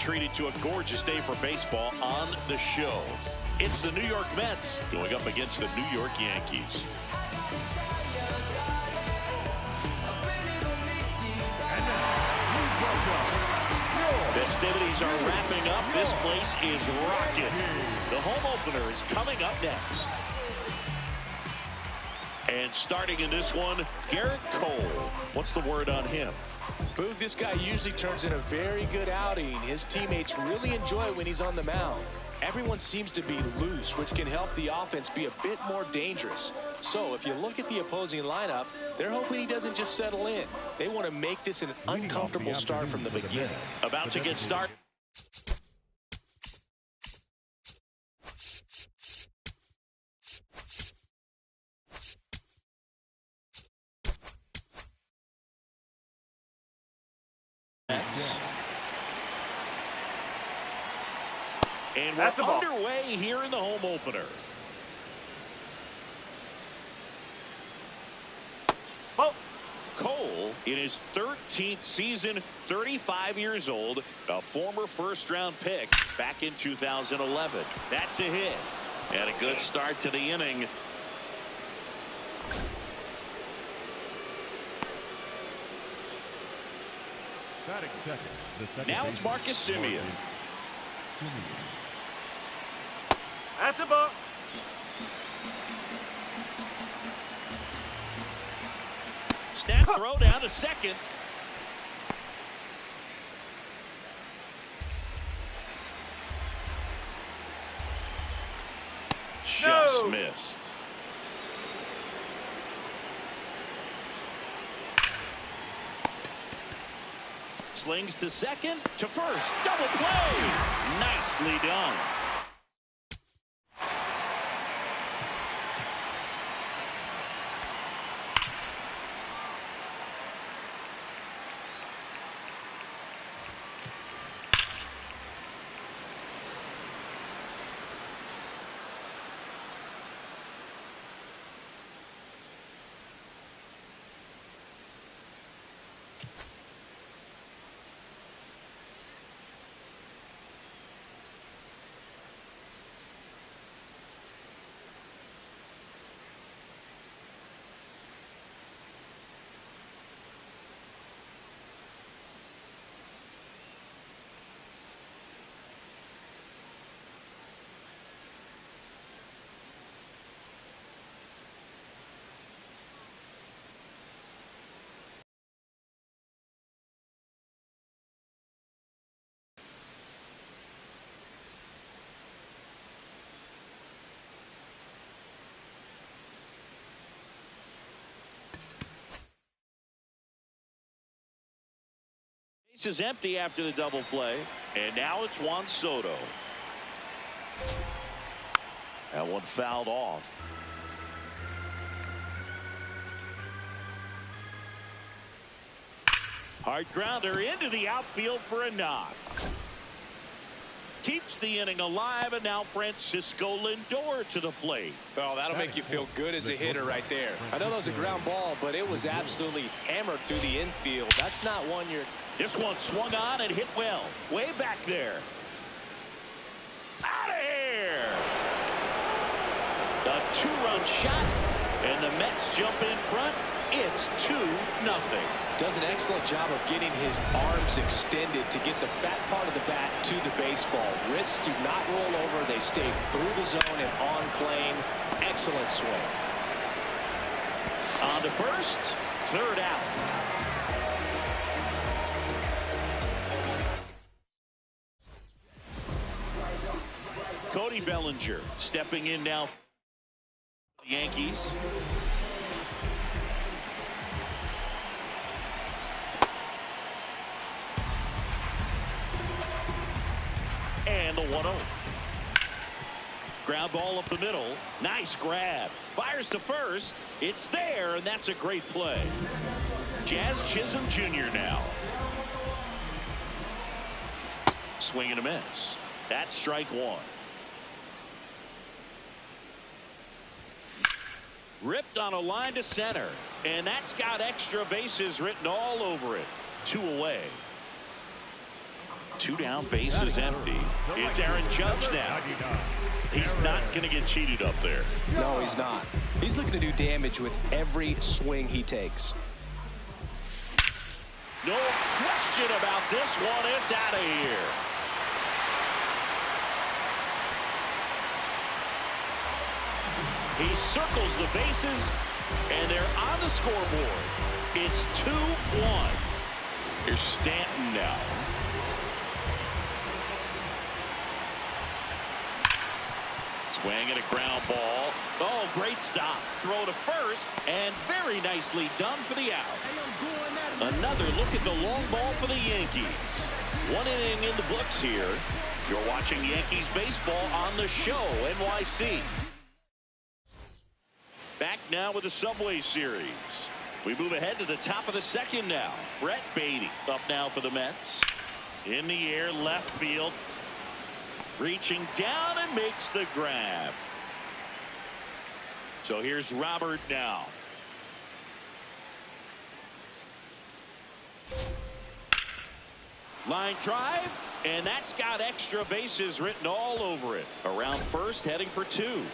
treated to a gorgeous day for baseball on the show. It's the New York Mets going up against the New York Yankees. Festivities are wrapping up. This place is rocking. The home opener is coming up next. And starting in this one, Garrett Cole. What's the word on him? Boog, this guy usually turns in a very good outing. His teammates really enjoy when he's on the mound. Everyone seems to be loose, which can help the offense be a bit more dangerous. So if you look at the opposing lineup, they're hoping he doesn't just settle in. They want to make this an uncomfortable start from the beginning. About to get started. And we're underway here in the home opener. Cole, in his 13th season, 35 years old, a former first-round pick back in 2011. That's a hit. And a good start to the inning. Now it's Marcus Semien. That's a ball. Snap throw down to second. Just missed. Slings to second, to first. Double play. Nicely done. Base is empty after the double play, and now it's Juan Soto. That one fouled off. Hard grounder into the outfield for a knock. Keeps the inning alive, and now Francisco Lindor to the plate. Well, that'll make you feel good as a hitter right there. I know that was a ground ball, but it was absolutely hammered through the infield. That's not one you're... This one swung on and hit well. Way back there. Out of here! A two-run shot, and the Mets jump in front. It's 2-0. Does an excellent job of getting his arms extended to get the fat part of the bat to the baseball. Wrists do not roll over. They stay through the zone and on plane. Excellent swing. On to first, third out. Cody Bellinger stepping in now. The Yankees. And the 1-0. Ground ball up the middle. Nice grab. Fires to first. It's there, and that's a great play. Jazz Chisholm Jr. now. Swing and a miss. That's strike one. Ripped on a line to center, and that's got extra bases written all over it. 2 away. 2 down, bases empty. It's Aaron Judge now. He's not going to get cheated up there. No, he's not. He's looking to do damage with every swing he takes. No question about this one. It's out of here. He circles the bases, and they're on the scoreboard. It's 2-1. Here's Stanton now. Swing and a ground ball. Oh, great stop. Throw to first, and very nicely done for the out. Another look at the long ball for the Yankees. 1 inning in the books here. You're watching Yankees baseball on the show, NYC. Back now with the Subway Series. We move ahead to the top of the second now. Brett Beatty up now for the Mets. In the air, left field. Reaching down and makes the grab. So here's Robert now. Line drive, and that's got extra bases written all over it. Around first, heading for 2.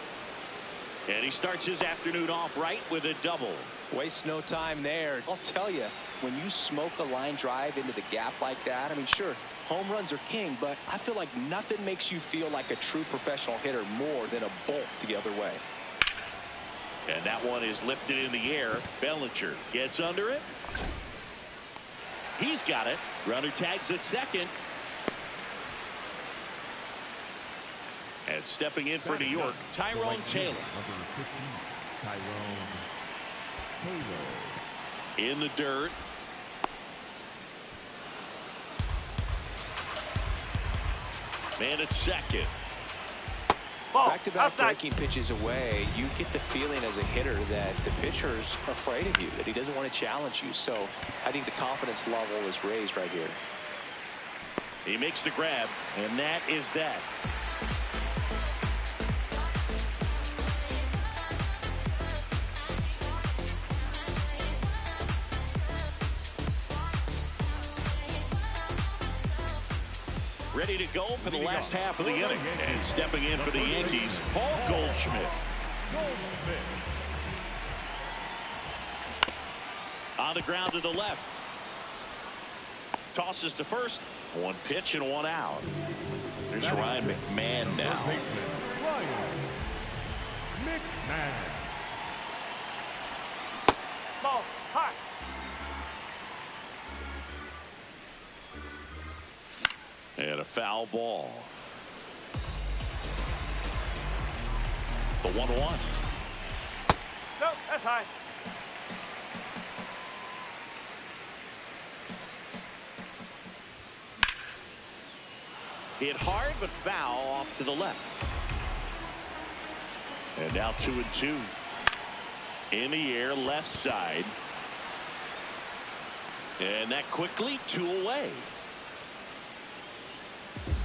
And he starts his afternoon off right with a double. Waste no time there. I'll tell you, when you smoke a line drive into the gap like that, I mean, sure, home runs are king, but I feel like nothing makes you feel like a true professional hitter more than a bolt the other way. And that one is lifted in the air. Bellinger gets under it. He's got it. Runner tags at second. And stepping in for New York, Tyrone Taylor. In the dirt. Man at second. Back-to-back breaking pitches away, you get the feeling as a hitter that the pitcher's afraid of you, that he doesn't want to challenge you. So I think the confidence level is raised right here. He makes the grab, and that is that. Ready to go for the last half of the inning. And stepping in for the Yankees, Paul Goldschmidt. On the ground to the left. Tosses to first. 1 pitch and 1 out. There's Ryan McMahon now. Ball, hot. And a foul ball. The 1-1. No, that's high. Hit hard, but foul off to the left. And now 2-2. In the air, left side. And that quickly 2 away.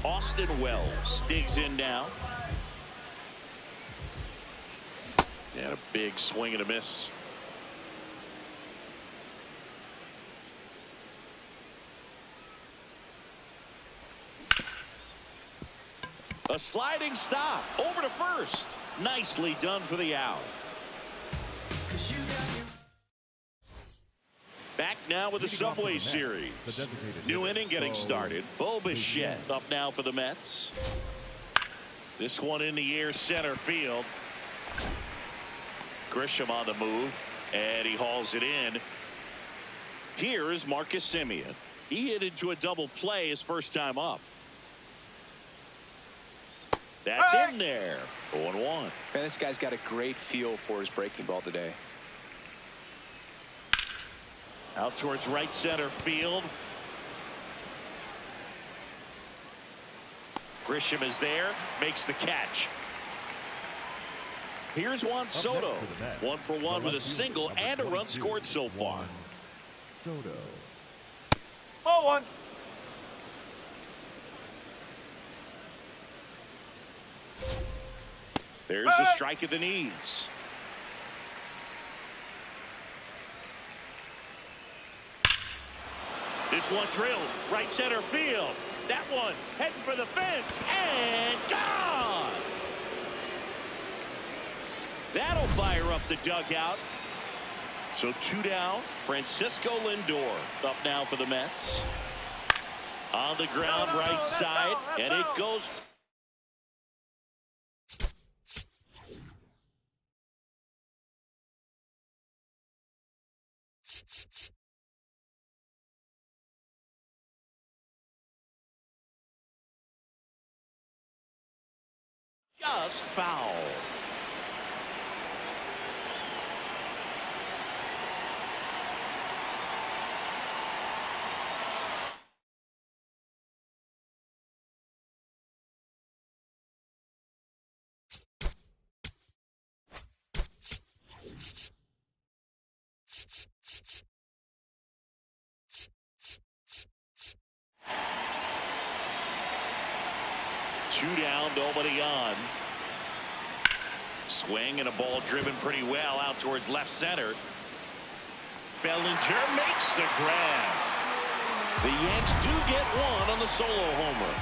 Austin Wells digs in now. And a big swing and a miss. A sliding stop over to first. Nicely done for the out. Back now with the Subway Series. New inning getting started. Bo Bichette up now for the Mets. This one in the air, center field. Grisham on the move, and he hauls it in. Here is Marcus Semien. He hit into a double play his first time up. That's in there. 0-1. Man, this guy's got a great feel for his breaking ball today. Out towards right center field. Grisham is there, makes the catch. Here's Juan Soto. 1 for 1 with a single and a run scored so far. Ball 1. There's the strike at the knees. This one drilled right center field. That one heading for the fence and gone. That'll fire up the dugout. So 2 down. Francisco Lindor up now for the Mets. On the ground, right side, and it goes. Just foul. Two down, nobody on. Swing and a ball driven pretty well out towards left center. Bellinger makes the grab. The Yanks do get one on the solo homer.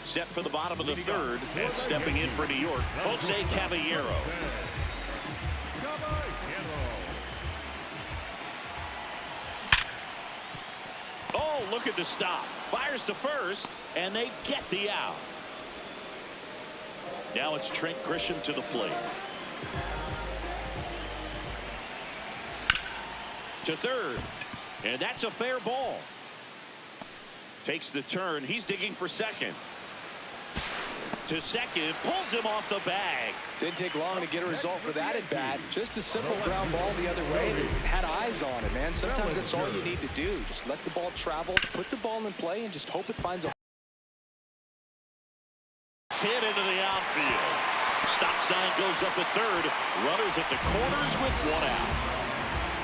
Set for the bottom of the third, and stepping in for New York, Jose Caballero. Oh, look at the stop. Fires to first, and they get the out. Now it's Trent Grisham to the plate. To third, and that's a fair ball. Takes the turn. He's digging for second. To second, pulls him off the bag. Didn't take long to get a result for that at bat. Just a simple ground ball the other way. They had eyes on it, man. Sometimes that's all you need to do. Just let the ball travel, put the ball in play, and just hope it finds a hit into the outfield. Stop sign goes up at third. Runners at the corners with one out.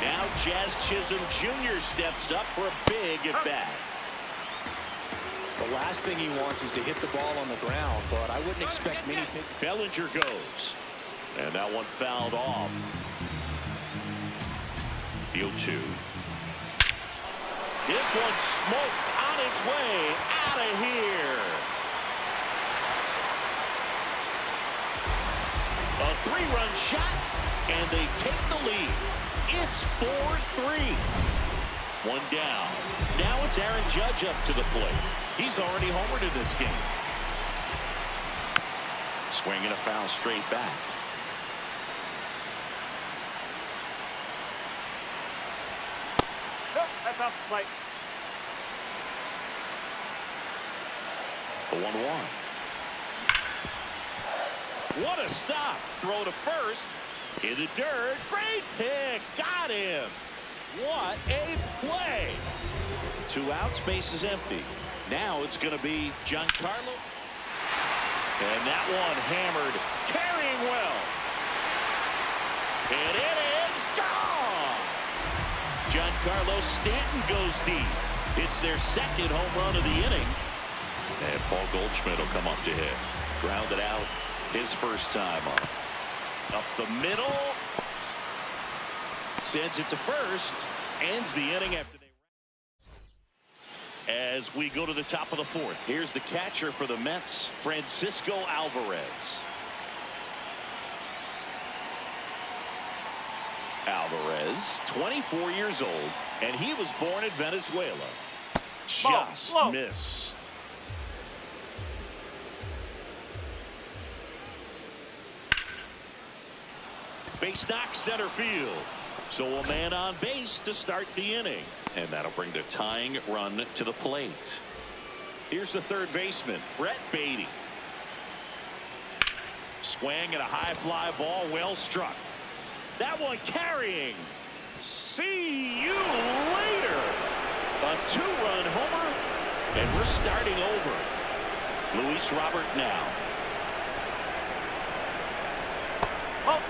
Now Jazz Chisholm Jr. steps up for a big at bat. The last thing he wants is to hit the ball on the ground, but I wouldn't expect many things. Bellinger goes, and that one fouled off. 0-2. This one smoked on its way out of here. A 3-run shot, and they take the lead. It's 4-3. One down. Now it's Aaron Judge up to the plate. He's already homered in this game. Swinging a foul straight back. Nope, that's off the plate. The 1-1. What a stop. Throw to first. In the dirt. Great pick. Got him. What a play. 2 outs. Base is empty. Now it's going to be Giancarlo. And that one hammered. Carrying well. And it is gone. Giancarlo Stanton goes deep. It's their second home run of the inning. And Paul Goldschmidt will come up to hit. Grounded out his first time up. Up the middle. Sends it to first. Ends the inning after they. As we go to the top of the fourth, here's the catcher for the Mets, Francisco Alvarez. Alvarez, 24 years old, and he was born in Venezuela. Just missed. Base knock center field. So a man on base to start the inning. And that'll bring the tying run to the plate. Here's the third baseman, Brett Beatty. Swing and a high fly ball, well struck. That one carrying. See you later. A 2-run homer, and we're starting over. Luis Robert now. Oh.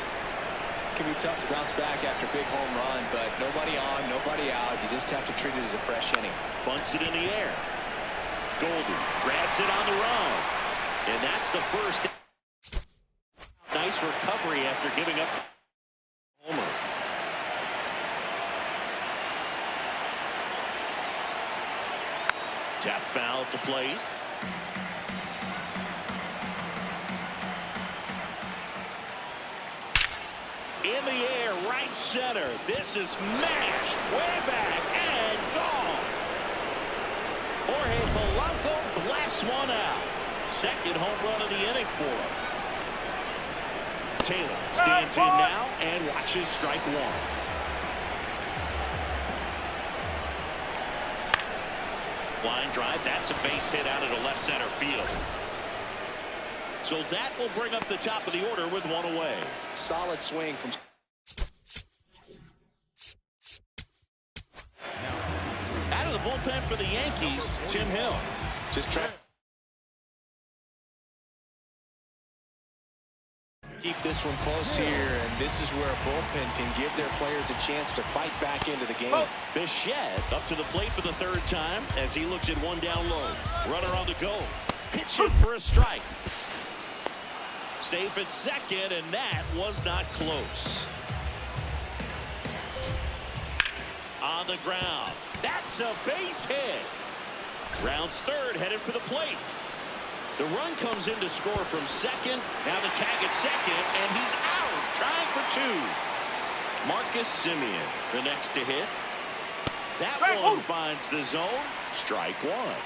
It can be tough to bounce back after a big home run, but nobody on, nobody out. You just have to treat it as a fresh inning. Bunts it in the air. Golden grabs it on the run. And that's the first. Nice recovery after giving up homer. Tap foul at the plate. In the air, right center. This is mashed way back and gone. Jorge Polanco blasts one out. Second home run of the inning for him. Taylor stands in now and watches strike one. Line drive. That's a base hit out into left center field. So that will bring up the top of the order with one away. Solid swing from. Out of the bullpen for the Yankees, Tim Hill. Just trying. Keep this one close here, and this is where a bullpen can give their players a chance to fight back into the game. Bichette up to the plate for the third time as he looks at one down low. Runner on the go. Pitching for a strike. Safe at second, and that was not close. On the ground. That's a base hit. Rounds third, headed for the plate. The run comes in to score from second. Now the tag at second, and he's out, trying for two. Marcus Semien, the next to hit. That one finds the zone. Strike one.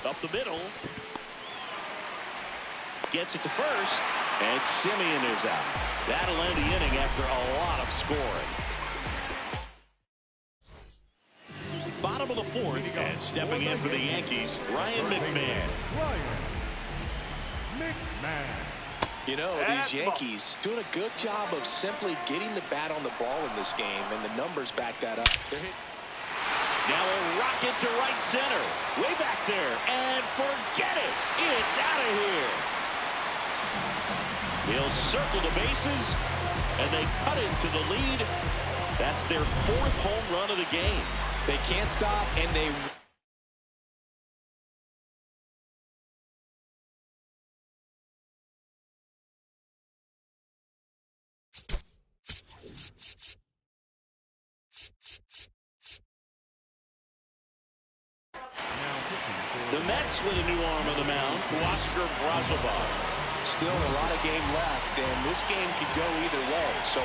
Up the middle. Gets it to first, and Semien is out. That'll end the inning after a lot of scoring. Bottom of the fourth, and stepping in for the Yankees, Ryan McMahon. You know, these Yankees doing a good job of simply getting the bat on the ball in this game, and the numbers back that up. Now a rocket to right center. Way back there, and forget it. It's out of here. He'll circle the bases, and they cut into the lead. That's their fourth home run of the game. They can't stop, and they... The Mets with a new arm on the mound, Oscar Brazovar. Still a lot of game left, and this game could go either way. So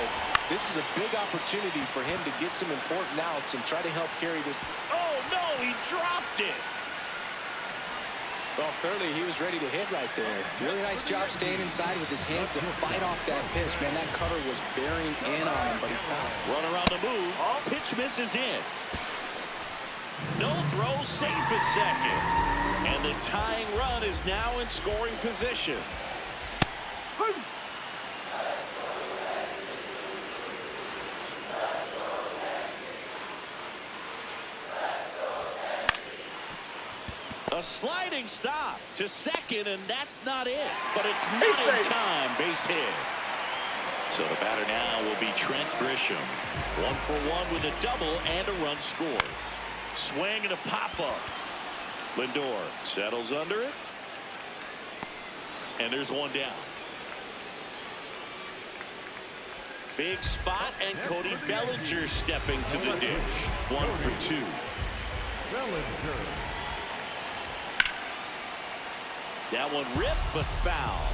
this is a big opportunity for him to get some important outs and try to help carry this. Oh, no, he dropped it. Well, clearly he was ready to hit right there. Really nice job staying inside with his hands to fight off that pitch. Man, that cutter was bearing in on him, but he found it. Run around the move. Pitch misses in. No throw, safe at second. And the tying run is now in scoring position. A sliding stop to second, and that's not it. But it's not in time. Base hit. So the batter now will be Trent Grisham. 1 for 1 with a double and a run scored. Swing and a pop-up. Lindor settles under it. And there's one down. Big spot, and Cody Bellinger stepping to the dish. 1 for 2. That one ripped, but foul.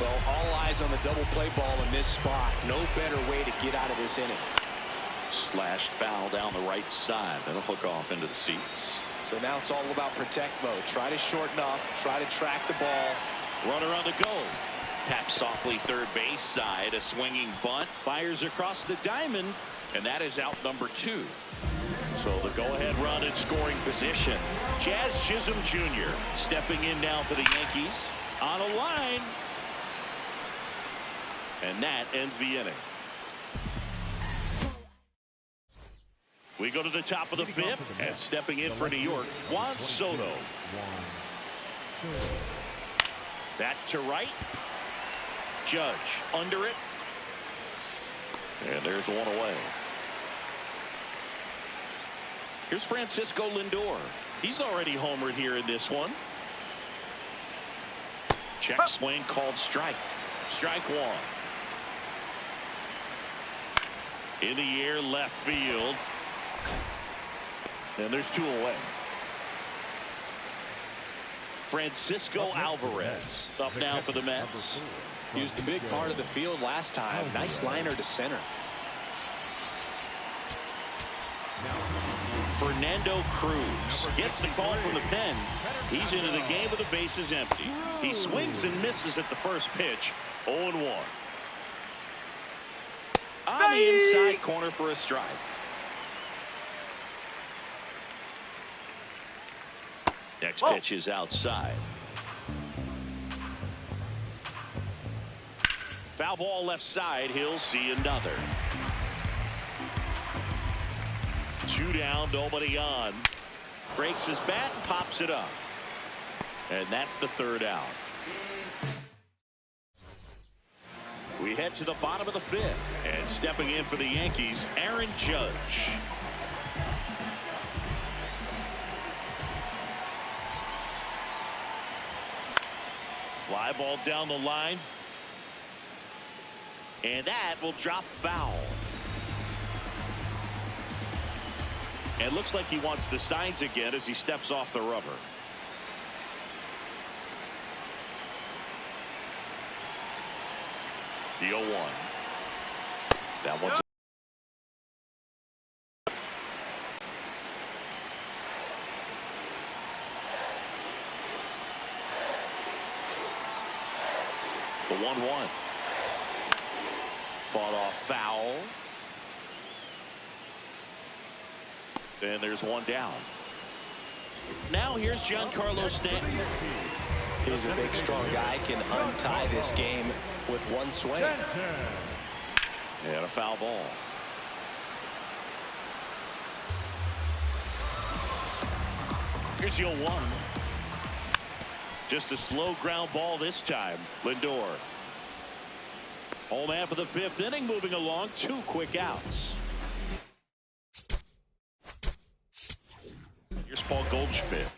Well, all eyes on the double play ball in this spot. No better way to get out of this inning. Slashed foul down the right side. That'll hook off into the seats. So now it's all about protect mode. Try to shorten up. Try to track the ball. Runner on the go. Tap softly third base side. A swinging bunt. Fires across the diamond. And that is out number 2. So the go-ahead run in scoring position. Jazz Chisholm Jr. stepping in now for the Yankees. On a line. And that ends the inning. We go to the top of the 5th, and stepping in for New York, Juan Soto. That to right. Judge under it. And there's one away. Here's Francisco Lindor. He's already homered here in this one. Check swing called strike. Strike one. In the air, left field. And there's 2 away. Francisco Alvarez up now for the Mets. He was the big part of the field last time. Nice liner to center. Fernando Cruz gets the call from the pen. He's into the game with the bases empty. He swings and misses at the first pitch. 0-1. On the inside corner for a strike. Next pitch is outside. Foul ball left side. He'll see another. 2 down, nobody on. Breaks his bat and pops it up. And that's the 3rd out. We head to the bottom of the 5th. And stepping in for the Yankees, Aaron Judge. Fly ball down the line. And that will drop foul. And looks like he wants the signs again as he steps off the rubber. The 0-1. That one's the 1-1. Fought off foul. And there's 1 down. Now here's Giancarlo Stanton. He's a big, strong guy. Can untie this game with 1 swing. And a foul ball. Here's the 0-1. Just a slow ground ball this time. Lindor. Home half of the 5th inning, moving along. 2 quick outs. Here's Paul Goldschmidt.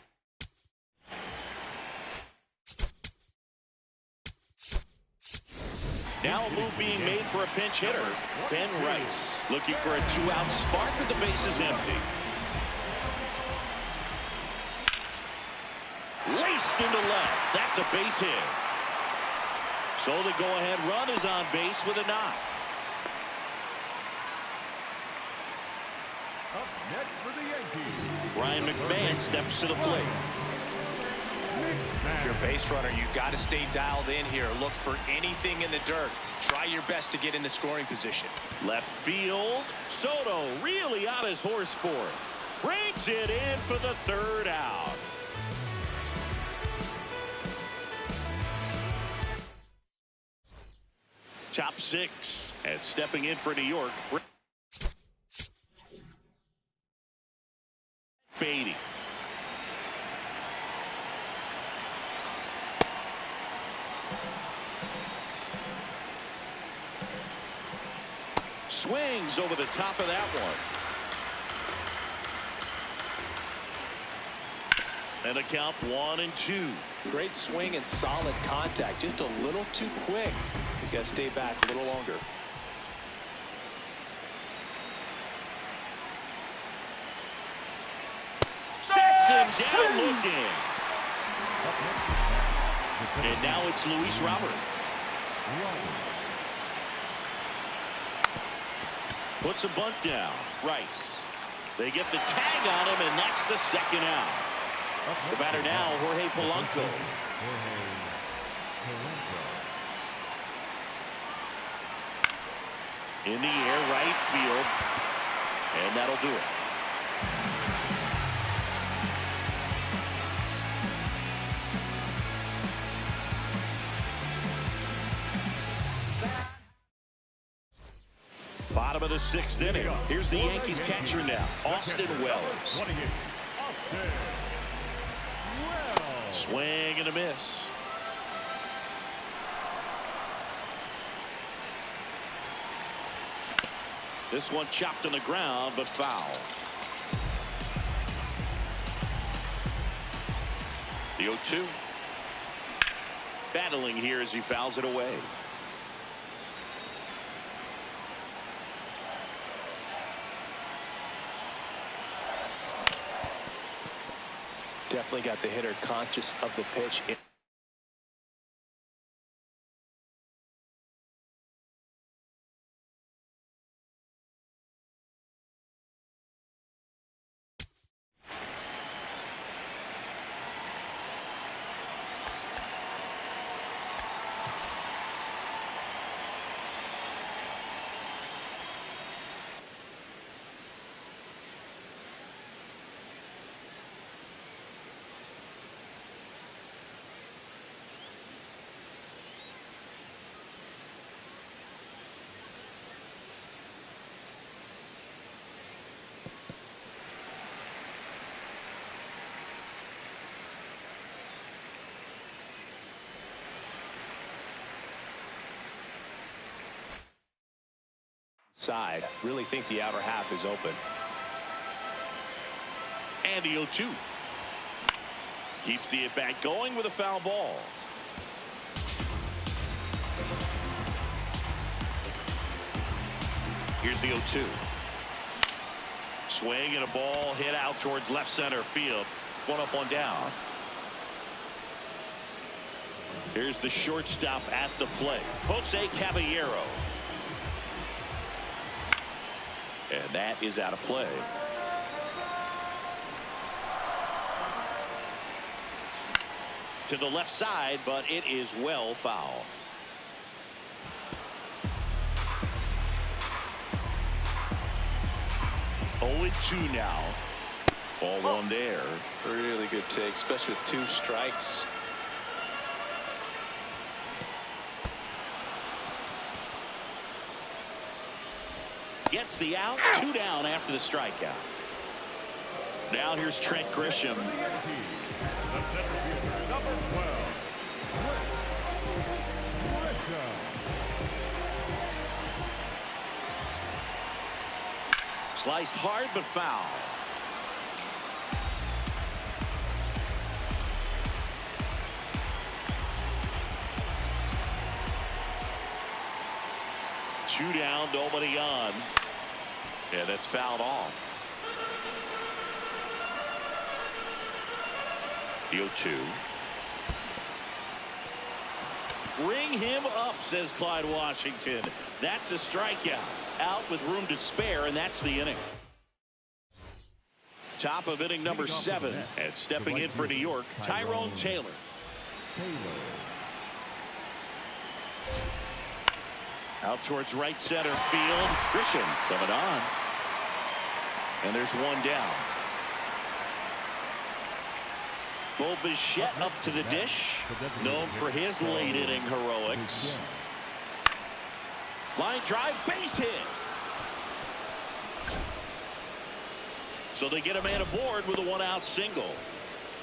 Now a move being made for a pinch hitter. Ben Rice looking for a 2-out spark with the bases empty. Laced into left. That's a base hit. So the go-ahead run is on base with a knock. Up next for the Yankees, Ryan McMahon steps to the plate. If you're a base runner, you've got to stay dialed in here. Look for anything in the dirt. Try your best to get in the scoring position. Left field. Soto really on his horse for it. Brings it in for the 3rd out. Top 6. And stepping in for New York, Beatty. Swings over the top of that one. And a count 1-2. Great swing and solid contact. Just a little too quick. He's got to stay back a little longer. Sets him down looking. And now it's Luis Robert. Puts a bunt down. Rice. They get the tag on him, and that's the 2nd out. The batter now, Jorge Polanco. In the air, right field. And that'll do it. Bottom of the 6th inning. Here's the Yankees catcher now, Austin Wells. Swing and a miss. This one chopped on the ground, but foul. The 0-2. Battling here as he fouls it away. Definitely got the hitter conscious of the pitch. Side. Really think the outer half is open. And the 0-2. Keeps the at-bat going with a foul ball. Here's the 0-2. Swing and a ball hit out towards left center field. One up, one down. Here's the shortstop at the plate, Jose Caballero. And that is out of play. To the left side, but it is well foul. Oh, 2 now. Ball one there. Really good take, especially with 2 strikes. Gets the out. 2 down after the strikeout. Now here's Trent Grisham. Sliced hard but foul. Two down, nobody on. Yeah, that's fouled off. The 0-2. Ring him up, says Clyde Washington. That's a strikeout. Out with room to spare, and that's the inning. Top of inning number 7, and stepping in for New York, Tyrone Taylor. Out towards right center field. Grisham coming on. And there's 1 down. Bo Bichette up to the dish. Known for his late inning heroics. Line drive, base hit. So they get a man aboard with a 1-out single.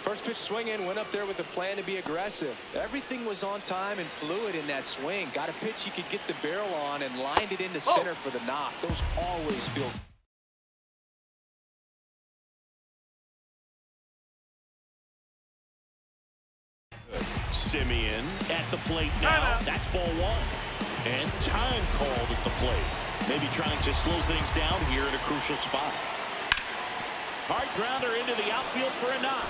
First pitch swing in, went up there with a plan to be aggressive. Everything was on time and fluid in that swing. Got a pitch he could get the barrel on and lined it into center for the knock. Those always feel good. Simeon at the plate now. That's ball 1. And time called at the plate. Maybe trying to slow things down here in a crucial spot. Hard grounder into the outfield for a knock.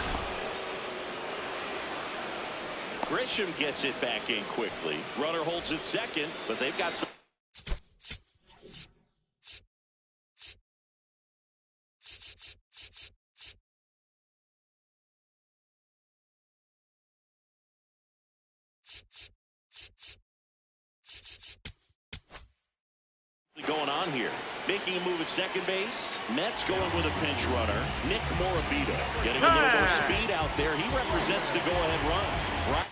Grisham gets it back in quickly. Runner holds it second, but they've got some. Going on here. Making a move at second base. Mets going with a pinch runner. Nick Morabito getting a little more speed out there. He represents the go-ahead run. Right.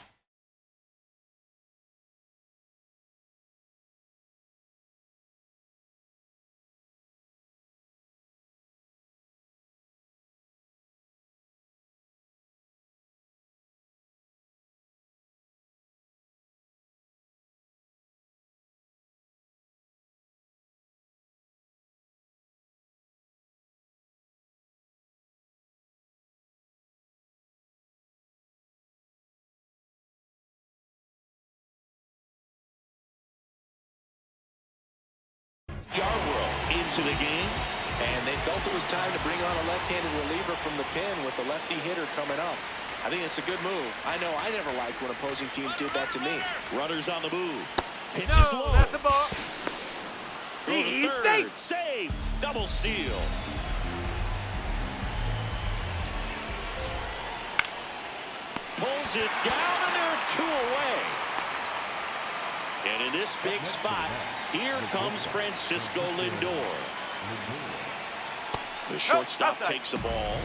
Yarbrough into the game. And they felt it was time to bring on a left-handed reliever from the pen with the lefty hitter coming up. I think it's a good move. I know I never liked when opposing teams did that to me. Runners on the move. Pitches No, low. that's the ball. Throw to He's third. safe. Save. Double steal. Pulls it down, and there are two away. And in this big spot, here comes Francisco Lindor. The shortstop takes the ball.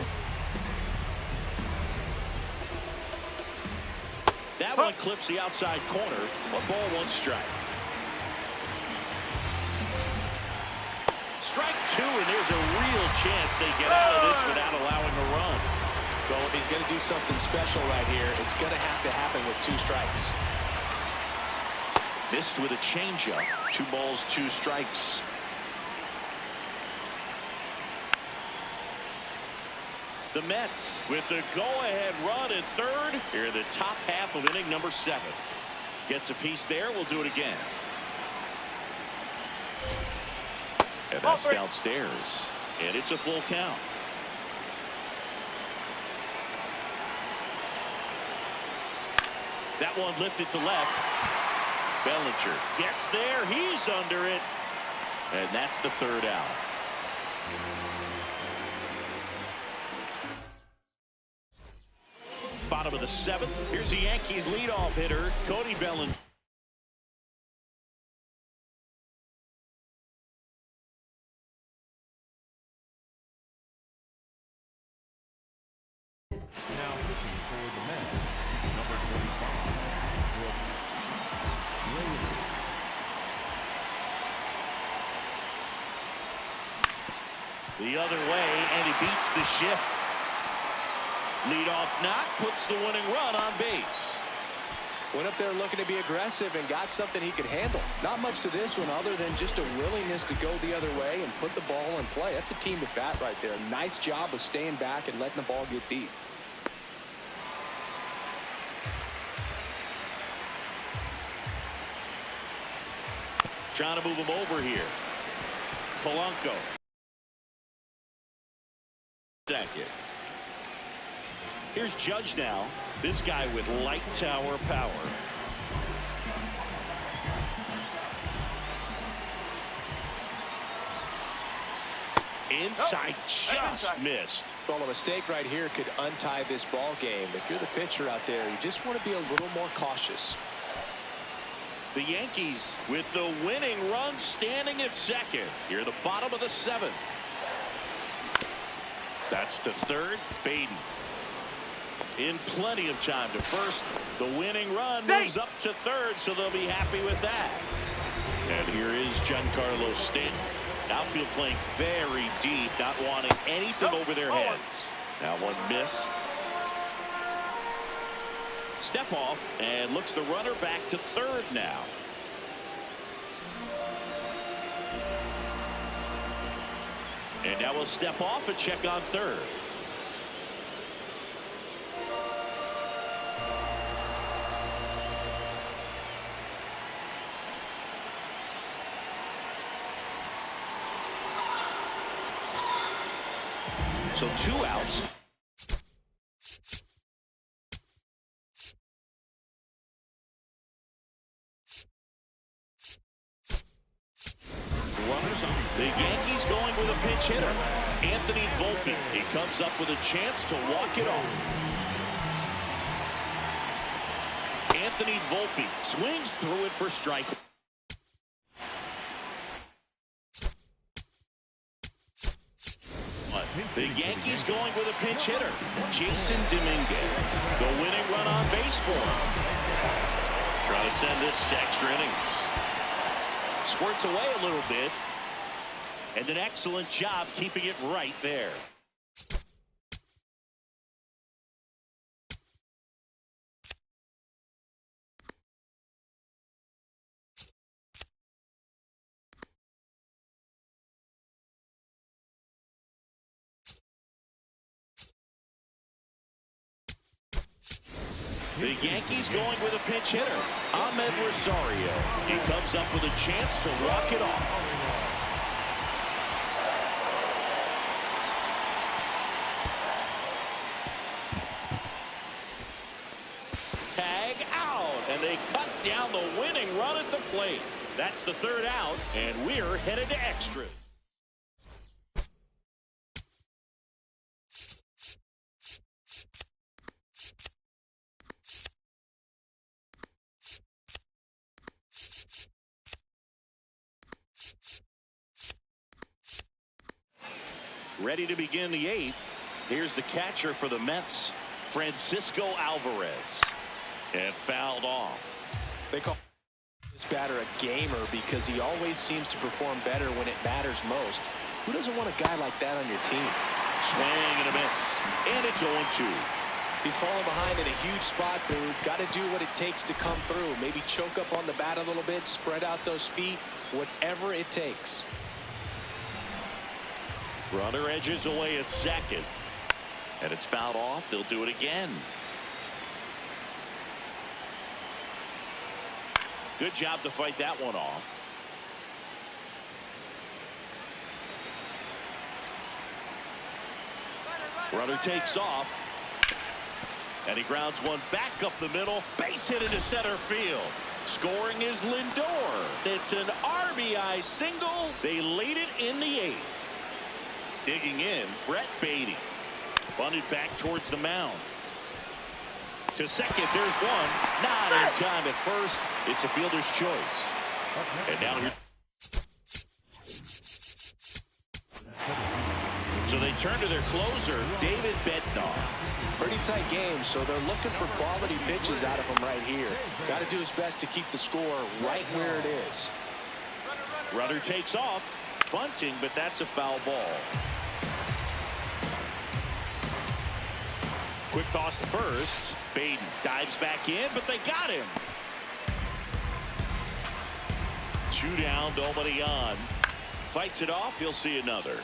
That one clips the outside corner. 1-1 strike. Strike two, and there's a real chance they get out of this without allowing a run. Well, if he's going to do something special right here, it's going to have to happen with 2 strikes. Missed with a changeup. 2 balls, 2 strikes. The Mets with the go-ahead run at third. Here in the top half of inning number 7. Gets a piece there. We'll do it again. And that's downstairs. And it's a full count. That one lifted to left. Bellinger gets there. He's under it. And that's the 3rd out. Bottom of the 7th. Here's the Yankees leadoff hitter, Cody Bellinger. Now pitching for the Mets, number 25, The other way, and he beats the shift. Leadoff knock puts the winning run on base. Went up there looking to be aggressive and got something he could handle. Not much to this one other than just a willingness to go the other way and put the ball in play. That's a team at bat right there. Nice job of staying back and letting the ball get deep. Trying to move him over here. Polanco. Second. Here's Judge now. This guy with light tower power. Inside, just missed. Well, a mistake right here could untie this ball game. If you're the pitcher out there, you just want to be a little more cautious. The Yankees with the winning run standing at second. Here at the bottom of the 7th. That's to third. Baden. In plenty of time to first. The winning run moves up to third, so they'll be happy with that. And here is Giancarlo Stanton. Outfield playing very deep, not wanting anything over their heads. Now one missed. Step off and looks the runner back to third now. And now we'll step off and check on third. So 2 outs. Runners on. The Yankees going with a pinch hitter. Anthony Volpe. He comes up with a chance to walk it off. Anthony Volpe swings through it for strike. The Yankees going with a pinch hitter. Jason Dominguez. The winning run on base for him. Trying to send this to extra innings. Squirts away a little bit. And an excellent job keeping it right there. The Yankees going with a pinch hitter. Ahmed Rosario. He comes up with a chance to walk it off. and they cut down the winning run at the plate. That's the third out, and we're headed to extras. Ready to begin the eighth. Here's the catcher for the Mets, Francisco Alvarez. And fouled off. They call this batter a gamer because he always seems to perform better when it matters most. Who doesn't want a guy like that on your team? Swing and a miss. And it's 0-2. He's falling behind in a huge spot, dude. Got to do what it takes to come through. Maybe choke up on the bat a little bit, spread out those feet, whatever it takes. Runner edges away at second. And it's fouled off. They'll do it again. Good job to fight that one off. Runner takes off. And he grounds one back up the middle. Base hit into center field. Scoring is Lindor. It's an RBI single. They lead it in the eighth. Digging in, Brett Beatty. Bunted back towards the mound. To second, there's one. Not in time at first. It's a fielder's choice. And now here. So they turn to their closer, David Bednar. Pretty tight game, so they're looking for quality pitches out of him right here. Got to do his best to keep the score right where it is. Runner takes off. Bunting, but that's a foul ball. Quick toss to first. Baden dives back in, but they got him. 2 down, nobody on. Fights it off. He'll see another.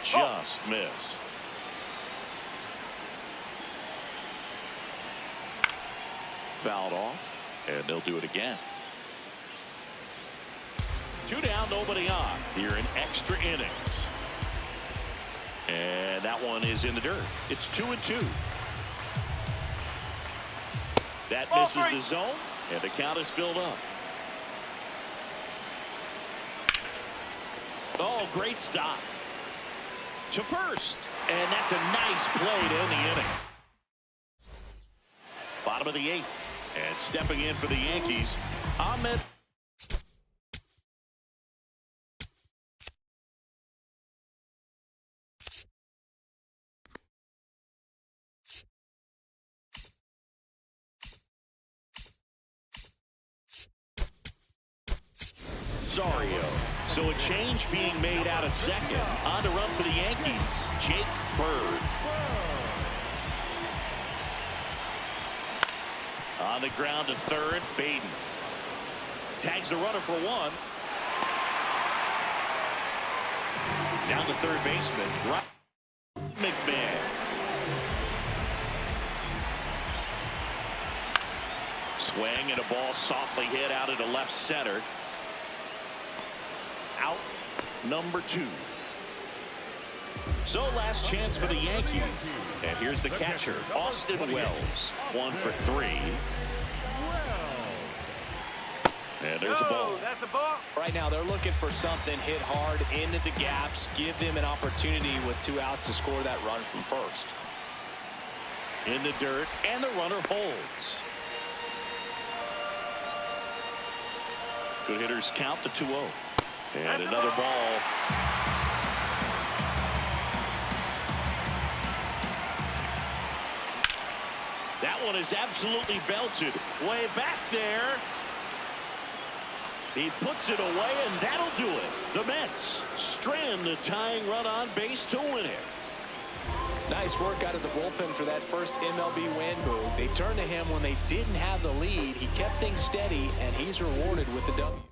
Just missed. Fouled off, and they'll do it again. 2 down, nobody on here in extra innings. And that one is in the dirt. It's 2-2. That misses the zone, and the count is filled up. Oh, great stop. To first, and that's a nice play to end the inning. Bottom of the eighth, and stepping in for the Yankees, Ahmed. Rosario. So a change being made out at second. On to run for the Yankees, Jake Bird. On the ground to third, Baden. Tags the runner for one. Down to third baseman, McMahon. Swing and a ball softly hit out into left center. Out number 2. So last chance for the Yankees. And here's the catcher, Austin Wells. 1 for 3. And there's a ball. That's a ball. Right now they're looking for something hit hard into the gaps. Give them an opportunity with 2 outs to score that run from first. In the dirt, and the runner holds. Good hitters count the 2-0. And another ball. That one is absolutely belted. Way back there. He puts it away, and that'll do it. The Mets strand the tying run on base to win it. Nice work out of the bullpen for that first MLB win. They turned to him when they didn't have the lead. He kept things steady, and he's rewarded with the W.